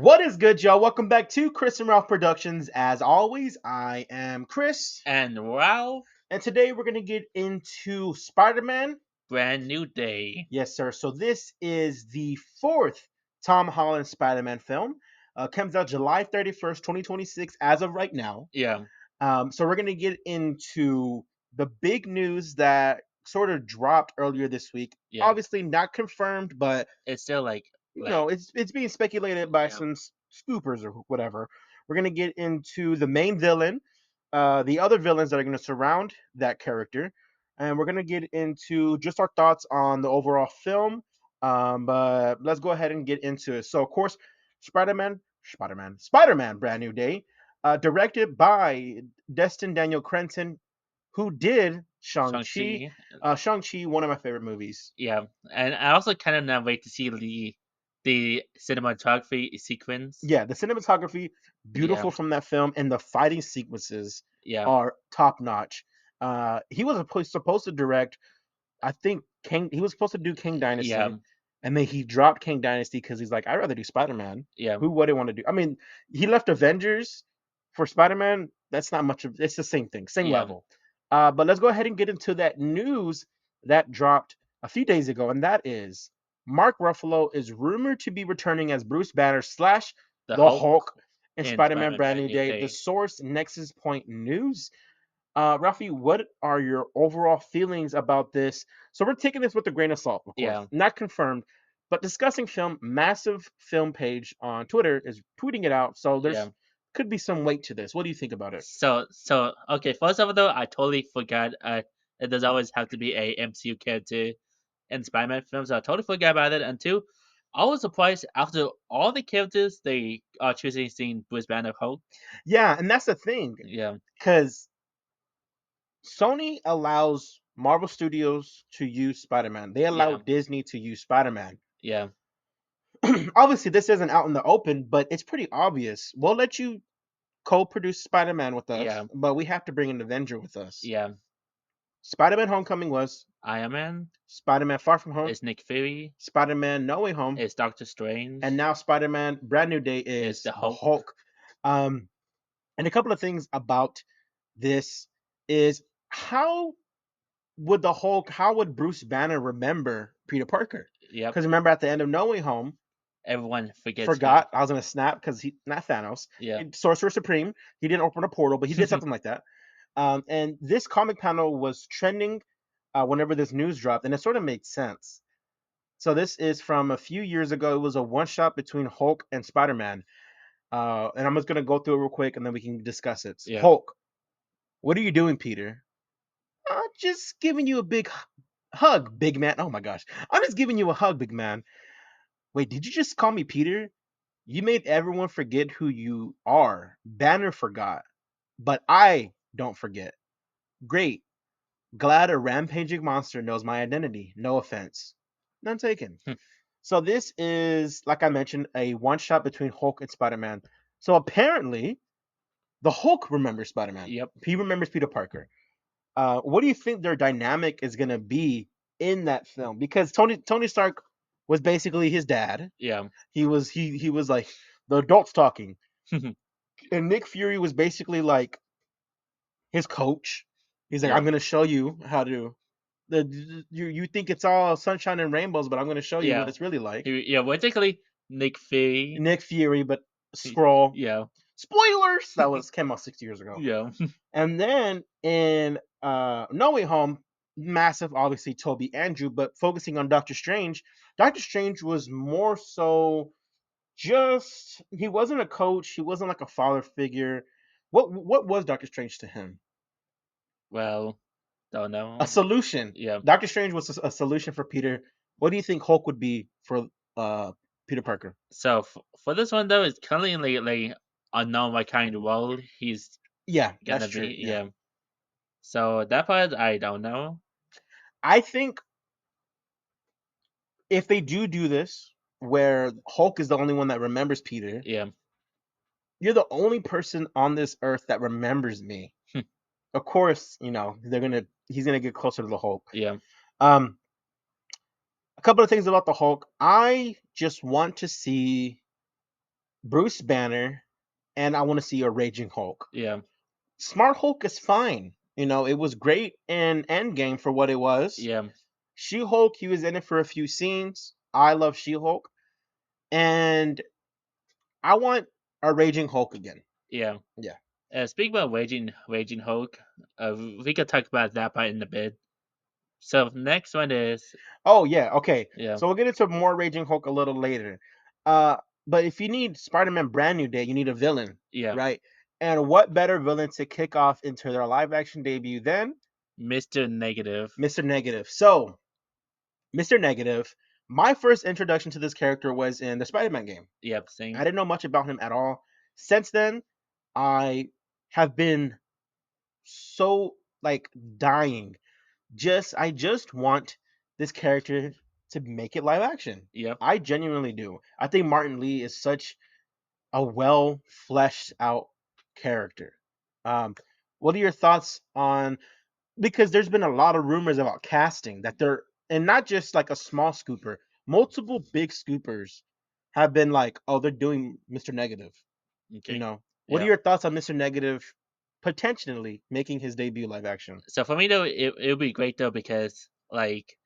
What is good, y'all? Welcome back to Chris and Ralph Productions. As always, I am Chris, And Ralph, and today we're going to get into Spider Man. brand new day. Yes, sir. So, this is the fourth Tom Holland Spider Man film. Comes out July 31st, 2026, as of right now. Yeah, So, we're going to get into the big news that sort of dropped earlier this week. yeah. Obviously, not confirmed, but It's still it's being speculated by yeah, some scoopers or whatever. We're gonna get into the main villain, the other villains that are gonna surround that character, and we're gonna get into just our thoughts on the overall film. But let's go ahead and get into it. So, of course, Spider-Man, Brand New Day, directed by Destin Daniel Cretton, who did Shang-Chi. Shang-Chi. Shang-Chi, one of my favorite movies. Yeah, and I also kind of now wait to see the cinematography sequence. Yeah, the cinematography Yeah, beautiful from that film, and the fighting sequences yeah, are top notch. He was supposed to direct, I think King. He was supposed to do King yeah, Dynasty, and then he dropped King Dynasty because he's like, I'd rather do Spider Man. yeah, Who wouldn't want to do? I mean, he left Avengers for Spider Man. That's not much of. It's the same thing, same yeah. level. But let's go ahead and get into that news that dropped a few days ago, and that is Mark Ruffalo is rumored to be returning as Bruce Banner slash The the Hulk Hulk in in Spider-Man Spider-Man Brand Brand New New Day. The Day. source Nexus Point News. Rafi, what are your overall feelings about this? So we're taking this with a grain of salt, of course, Yeah, not confirmed, but discussing film. Massive film page on Twitter is tweeting it out, so yeah. there's could be some weight to this. What do you think about it? So okay. First of all, though, I totally forgot. It does always have to be a MCU character in Spider-Man films. So I totally forgot about it. And two, I was surprised after all the characters they are choosing seeing Bruce Banner Hulk. Yeah, and that's the thing, Yeah, because Sony allows Marvel Studios to use Spider-Man. They allow yeah, Disney to use Spider-Man. yeah, Obviously, this isn't out in the open, but it's pretty obvious. We'll let you co-produce Spider-Man with us, yeah, but we have to bring an Avenger with us. yeah. Spider-Man Homecoming was Iron Man Spider-Man Far From Home, is Nick Fury, Spider-Man No Way Home, is Doctor Strange, and now Spider-Man Brand New Day is is the the Hulk. Hulk. Um, and a couple of things about this is how would Bruce Banner remember Peter Parker? Yep, Because remember at the end of No Way Home, everyone forgets he. forgot I was gonna snap because he not Thanos, Yeah, Sorcerer Supreme. He didn't open a portal, but he did something like that. And this comic panel was trending whenever this news dropped, and it sort of made sense. So this is from a few years ago. It was a one shot between Hulk and Spider Man. And I'm just gonna go through it real quick, and then we can discuss it. yeah. Hulk, what are you doing, Peter? Just giving you a big hug, big man. Oh my gosh, I'm just giving you a hug, big man. Wait, did you just call me Peter? You made everyone forget who you are. Banner forgot, but I don't forget. Great. Glad a rampaging monster knows my identity. No offense. None taken. So this is, like I mentioned, a one shot between Hulk and Spider-Man. So apparently, the Hulk remembers Spider-Man. Yep. He remembers Peter Parker. What do you think their dynamic is gonna be in that film? Because Tony Stark was basically his dad. Yeah. He was like the adults talking, and Nick Fury was basically like his coach. He's like, I'm Yeah. gonna show you how to. You think it's all sunshine and rainbows, but I'm gonna show you what Yeah. it's really like. Yeah. Basically, Nick Fury. Nick Fury, but scroll. Yeah. Spoilers. That was came out 6 years ago. Yeah. And then in No Way Home, massive, obviously Toby Andrew, but focusing on Doctor Strange. Doctor Strange was more so just he wasn't a coach. He wasn't like a father figure. What was Doctor Strange to him? Well, don't A know. solution. Yeah. Doctor Strange was a solution for Peter. What do you think Hulk would be for Peter Parker? So for this one though, it's currently like unknown what kind of role he's Yeah, that's gonna true. be. Yeah, Yeah. So that part I don't know. I think if they do this, where Hulk is the only one that remembers Peter, Yeah. you're the only person on this earth that remembers me. Of course, he's gonna get closer to the Hulk. Yeah. Um, a couple of things about the Hulk. I just want to see Bruce Banner, and I want to see a Raging Hulk. Yeah. Smart Hulk is fine. You know, it was great in Endgame for what it was. Yeah. She Hulk, he was in it for a few scenes. I love She Hulk, and I want a Raging Hulk again. Yeah. Yeah. Speaking about Raging Hulk, we could talk about that part in a bit. So next one is Oh yeah. Okay. yeah, So we'll get into more Raging Hulk a little later. Uh, but if you need Spider-Man Brand New Day, you need a villain, yeah, right? And what better villain to kick off into their live-action debut than Mr. Negative. Mr. Negative? So Mr. Negative, my first introduction to this character was in the Spider-Man game. Yep, I same. didn't know much about him at all. Since then, I have been so like dying. I just want this character to make it live action. Yep. I genuinely do. I think Martin Lee is such a well fleshed out character. Um, what are your thoughts on, because there's been a lot of rumors about casting that they're, and not just like a small scooper, multiple big scoopers have been like, oh, they're doing Mr. Negative. You Okay. know, what are Yeah. your thoughts on Mr. Negative potentially making his debut live action? So for me though, it would be great though because like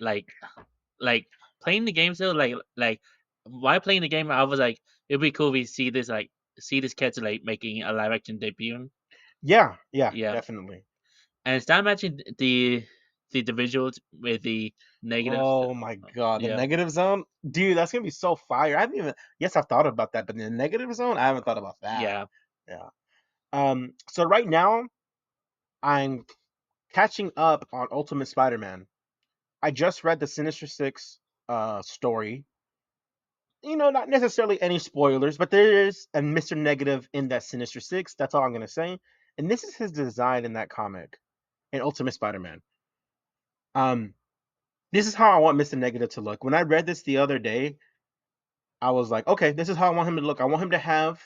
like playing the game though like while playing the game I was like it'd be cool if we see this character like making a live action debut. Yeah, yeah, Yeah. definitely. And start matching the visuals with the negatives. Oh my god, the Yeah. negative zone, dude, that's gonna be so fire. I haven't even. Yes, I've thought about that, but the negative zone, I haven't thought about that. Yeah. Yeah. So right now, I'm catching up on Ultimate Spider-Man. I just read the Sinister Six story. You know, not necessarily any spoilers, but there is a Mister Negative in that Sinister Six. That's all I'm gonna say. And this is his design in that comic in Ultimate Spider-Man. Um, this is how I want Mister Negative to look. When I read this the other day, I was like, okay, this is how I want him to look. I want him to have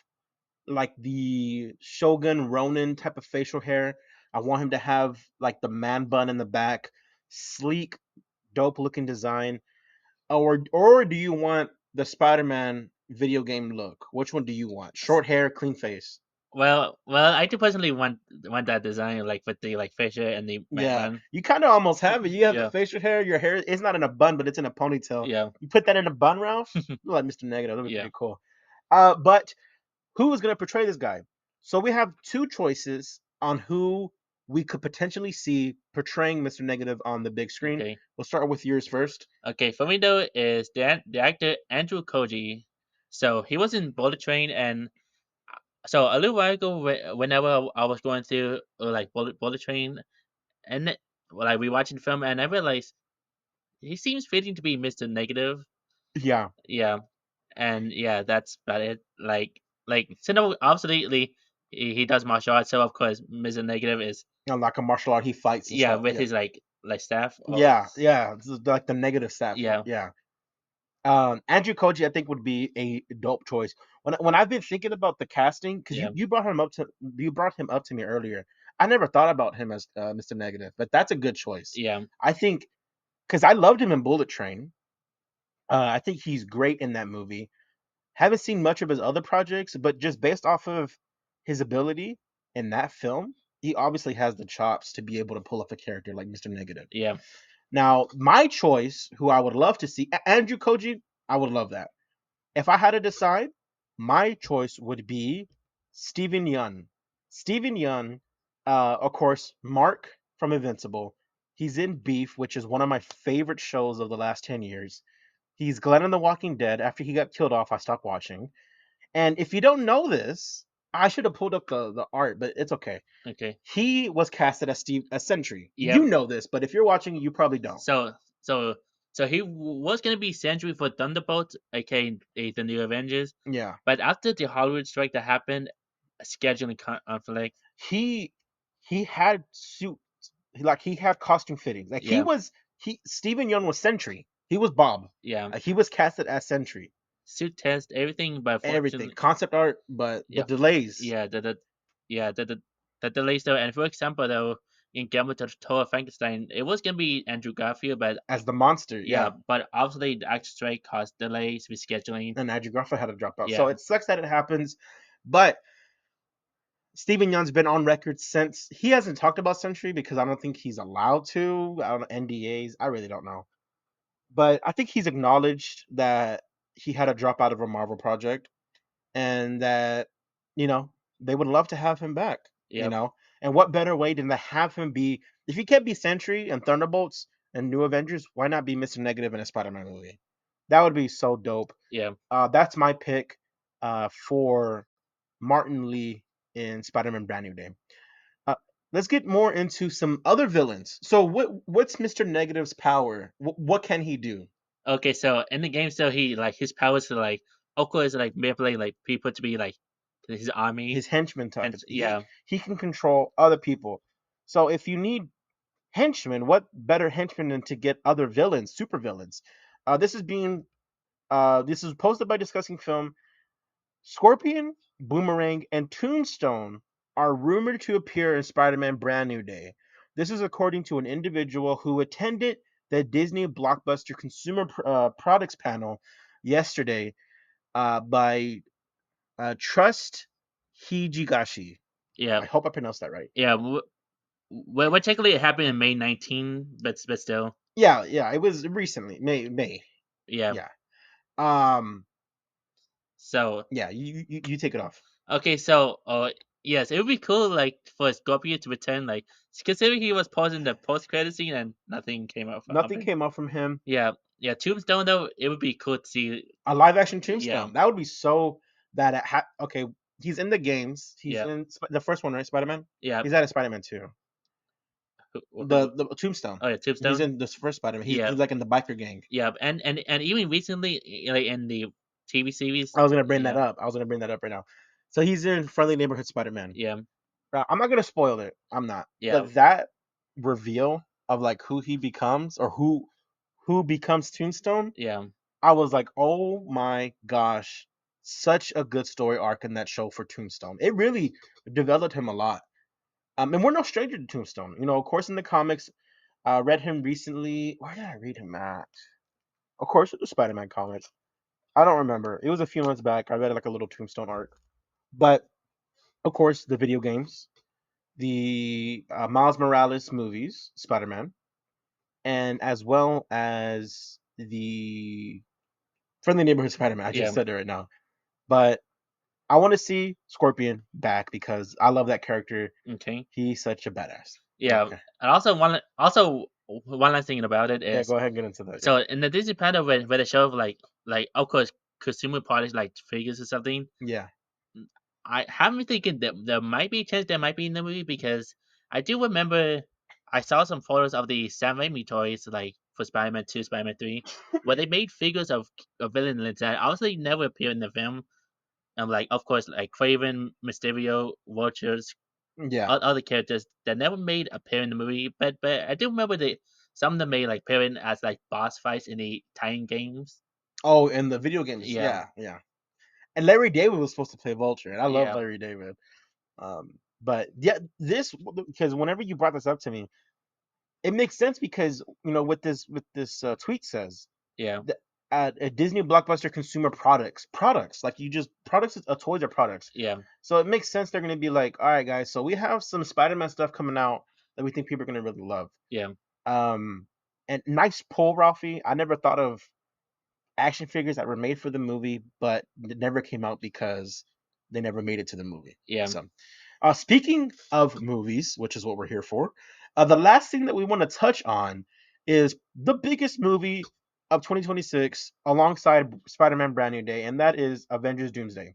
like the Shogun Ronin type of facial hair. I want him to have like the man bun in the back, sleek, dope looking design. Or do you want the Spider-Man video game look? Which one do you want? Short hair, clean face. Well, I do personally want that design like with the like facial and the Yeah, man. you kind of almost have it. You have the Yeah. facial hair. Your hair is not in a bun, but it's in a ponytail. Yeah. You put that in a bun, Ralph. Look like Mr. Negative. That'd be Yeah. pretty cool. But who is going to portray this guy? So we have two choices on who we could potentially see portraying Mr. Negative on the big screen. Okay. We'll start with yours first. Okay. For me though is the actor Andrew Koji. So he was in Bullet Train and so a little while ago whenever I was going through like Bullet Train and like we watching the film and I realized he seems fitting to be Mr. Negative. Yeah, Yeah. And yeah, that's about it. So no, absolutely, he does martial arts. So of course, Mr. Negative is you know, like a martial art, he fights and yeah stuff. with Yeah, his like staff. Oh yeah. This is like the negative staff. yeah, Yeah. Andrew Koji, I think, would be a dope choice. When I've been thinking about the casting, because yeah, you brought him up to me earlier. I never thought about him as Mr. Negative, but that's a good choice. yeah, I think because I loved him in Bullet Train. I think he's great in that movie. Haven't seen much of his other projects, but just based off of his ability in that film, he obviously has the chops to be able to pull off a character like Mr. Negative. yeah. Now, my choice, who I would love to see, Andrew Koji, I would love that. If I had to decide, my choice would be Steven Yeun. Steven Yeun, of course, Mark from Invincible. He's in Beef, which is one of my favorite shows of the last 10 years. He's Glenn in The Walking Dead. After he got killed off, I stopped watching. And if you don't know this, I should have pulled up the art, but it's okay. Okay. He was casted as Sentry. Yep. You know this, but if you're watching, you probably don't. So so so he was gonna be Sentry for Thunderbolt, aka the new Avengers. Yeah. But after the Hollywood strike that happened, a scheduling conflict. He he had suit, like he had costume fittings. Like he Yeah, was he Steven Yeun was Sentry. He was Bob. yeah. He was casted as Sentry. Suit test everything, but Everything fortunately, concept art, but the yeah, delays. yeah. The delays though, and for example though. in Guillermo del Toro Frankenstein, it was gonna be Andrew Garfield, but as the monster. yeah, Yeah, but obviously the actor strike caused delays, rescheduling. and Andrew Garfield had to drop out. So Yeah, it sucks that it happens, but Stephen Young's been on record since he hasn't talked about Century because I don't think he's allowed to. I don't know NDAs. I really don't know, but I think he's acknowledged that he had to drop out of a Marvel project and that you know they would love to have him back. You yep, know, and what better way than to have him be if he can't be Sentry and Thunderbolts and New Avengers? Why not be Mister Negative in a Spider-Man movie? That would be so dope. yeah. That's my pick for Martin Lee in Spider-Man Brand New Day. Uh, let's get more into some other villains. So what's Mister Negative's power? What can he do? Okay, so in the game, so he like his powers to like, of course, like manipulate like people to be like his army, His henchmen and type. yeah, He can control other people. So if you need henchmen, what better henchmen than to get other villains, super villains? This is posted by Discussing Film. Scorpion, Boomerang, and Tombstone are rumored to appear in Spider-Man Brand New Day. This is according to an individual who attended the Disney Blockbuster Consumer Products panel yesterday by Trust Hijigashi. yeah, I hope I pronounced that right. yeah. Well, technically it happened in May 19, but still, Yeah, yeah, it was recently, May. yeah. Yeah. Um, So yeah, you take it off. okay, so yes, it would be cool like for Scorpio to return, like considering he was pausing the post credit scene and nothing came out of Nothing it. came up from him. Yeah, yeah. Tombstone though, it would be cool to see. A live action Yeah, Tombstone. That would be so that okay, he's in the games. He's yeah, in the first one, right? Spider-Man. yeah. He's out of Spider-Man 2. Who, The Tombstone. oh yeah, He's Tombstone. in this first Spider-Man. Yeah, He's like in the biker gang. yeah, and even recently, like in the TV series. I was gonna bring that Yeah, up. I was gonna bring that up right now. So he's in Friendly Neighborhood Spider-Man. yeah, I'm not gonna spoil it. I'm not. yeah, But that reveal of like who he becomes or who becomes Tombstone, yeah, I was like, oh my gosh, such a good story arc in that show for Tombstone. It really developed him a lot. And we're no stranger to Tombstone. You know, of course, in the comics, read him recently. Where did I read him at? Of course, the Spider-Man comics. I don't remember. It was a few months back. I read like a little Tombstone arc. But of course, the video games, the Miles Morales movies, Spider-Man, and as well as the Friendly Neighborhood Spider-Man. I just yeah. said it right now. But I want to see Scorpion back because I love that character. Okay, He's such a badass. yeah. Okay. And also one last thing about it Yeah, is go ahead and get into that. Yeah. so in the Disney panel where they show like of course consumer products like figures or something. Yeah. I have been thinking that there might be a chance that might be in the movie because I do remember I saw some photos of the Sam Raimi toys like for Spider-Man 2, Spider-Man 3, where they made figures of villains that obviously never appear in the film. And like of course like Craven, Mysterio, Vultures, Yeah. other characters that never made appear in the movie. But I do remember that some of them made like appearing as like boss fights in the tie-in games. Oh, and the video games. Yeah, Yeah. Yeah. And Larry David was supposed to play Vulture, and I love yeah, Larry David. But yeah, this because whenever you brought this up to me, it makes sense because what this tweet says yeah, that at Disney Blockbuster Consumer products like you just products toys are products. yeah, So it makes sense they're gonna be like, all right, guys, so we have some Spider-Man stuff coming out that we think people are gonna really love. yeah, Um, and nice pull, Ralphie. I never thought of action figures that were made for the movie, but never came out because they never made it to the movie. yeah, So, speaking of movies, which is what we're here for, the last thing that we want to touch on is the biggest movie of 2026 alongside Spider-Man Brand New Day, and that is Avengers Doomsday.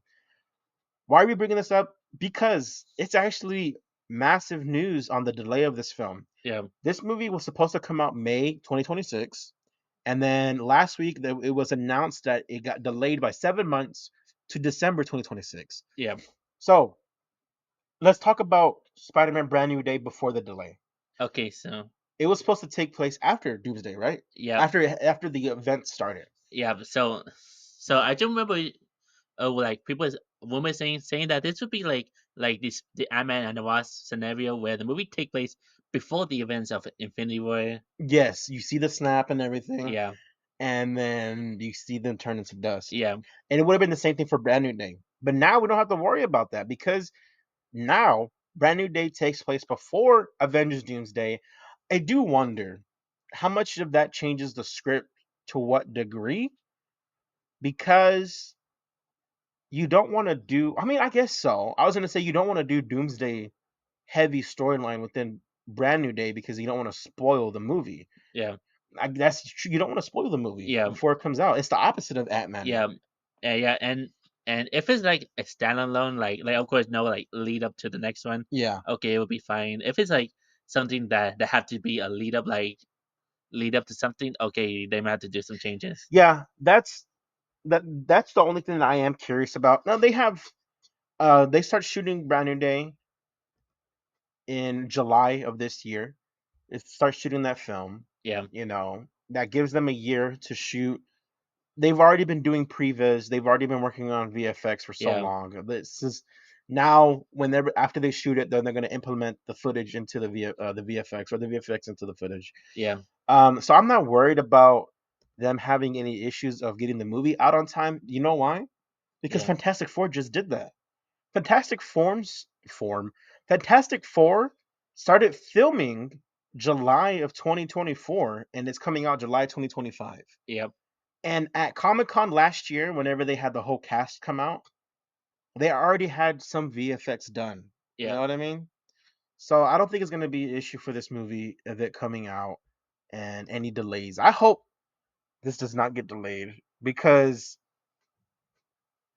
Why are we bringing this up? Because it's actually massive news on the delay of this film. yeah, This movie was supposed to come out May 2026, and then last week it was announced that it got delayed by 7 months to December 2026. yeah. So let's talk about Spider-Man Brand New Day before the delay. Okay, so It was supposed to take place after Doomsday, right? yeah, After the event started. yeah. So I do remember like people rumors saying that this would be like this the Ant-Man and the Wasp scenario where the movie take place before the events of Infinity War. Yes, you see the snap and everything, Yeah, and then you see them turn into dust. yeah, And it would have been the same thing for Brand New Day. But now we don't have to worry about that because now Brand New Day takes place before Avengers Doomsday. I do wonder how much of that changes the script, to what degree, because you don't want to do, I mean, I guess so. I was going to say you don't want to do Doomsday heavy storyline within Brand New Day because you don't want to spoil the movie. yeah, That's true. You don't want to spoil the movie yeah, before it comes out. It's the opposite of Ant-Man yeah, movie. yeah, and if it's like a standalone, like of course no like lead up to the next one, Yeah. okay, it will be fine. If it's like something that have to be a lead up, like lead up to something, okay, they might have to do some changes. Yeah, that's the only thing that I am curious about. Now they start shooting Brand New Day in July of this year. It starts shooting that film. Yeah, That gives them a year to shoot. They've already been doing previs. They've already been working on VFX for so yeah, long. This is now whenever after they shoot it, then they're going to implement the footage into the VFX, or the VFX into the footage. yeah, So I'm not worried about them having any issues of getting the movie out on time. You know why? Because yeah, Fantastic Four just did that. Fantastic Forms form Fantastic Four started filming July of 2024 and it's coming out July 2025. yeah, And at Comic-Con last year, whenever they had the whole cast come out, they already had some VFX done. You yeah, know what I mean? So I don't think it's going to be an issue for this movie of it coming out and any delays. I hope this does not get delayed because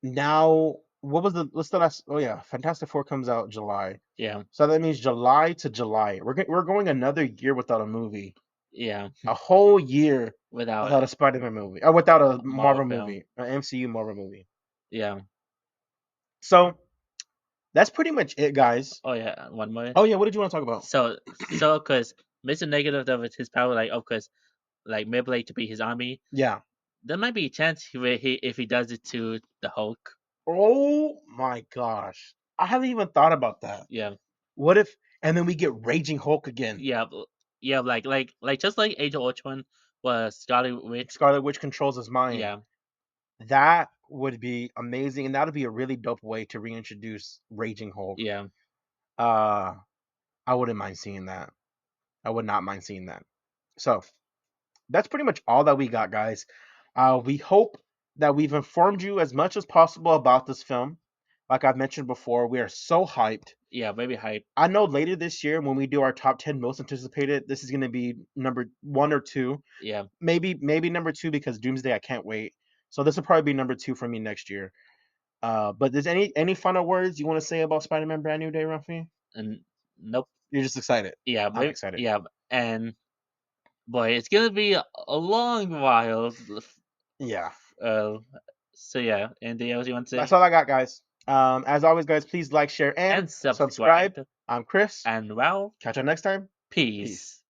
now what's the last, oh yeah, Fantastic Four comes out July. yeah, So that means July to July. We're going another year without a movie. yeah. A whole year Without without a Spider-Man movie. Or without a a Marvel Marvel film. movie, an MCU Marvel movie. Yeah. So that's pretty much it, guys. Oh yeah. One more. Oh yeah, what did you want to talk about? So cause Mr. Negative of his power, like of course, like manipulate to be his army. Yeah. There might be a chance where he if he does it to the Hulk. Oh my gosh. I haven't even thought about that. Yeah. What if and then we get Raging Hulk again? Yeah. Yeah. Like just like Age of Ultron was Scarlet Witch. Scarlet Witch controls his mind. Yeah. That would be amazing, and that would be a really dope way to reintroduce Raging Hulk. Yeah. Uh, I wouldn't mind seeing that. I would not mind seeing that. So that's pretty much all that we got, guys. We hope that we've informed you as much as possible about this film. Like I've mentioned before, we are so hyped. Yeah. Maybe hype. I know later this year when we do our top 10 most anticipated, this is going to be number 1 or 2. Yeah. Maybe number 2 because Doomsday I can't wait. So this will probably be number 2 for me next year. But there's any final words you want to say about Spider-Man Brand New Day, Ruffy? And nope. You're just excited. Yeah. I'm Maybe, excited. yeah. And boy, it's gonna be a long while. Yeah. Uh, so yeah, anything else you want to That's say? all I got, guys. As always, guys, please like, share, and And subscribe. subscribe. I'm Chris. And well, Catch you next time. Peace. peace.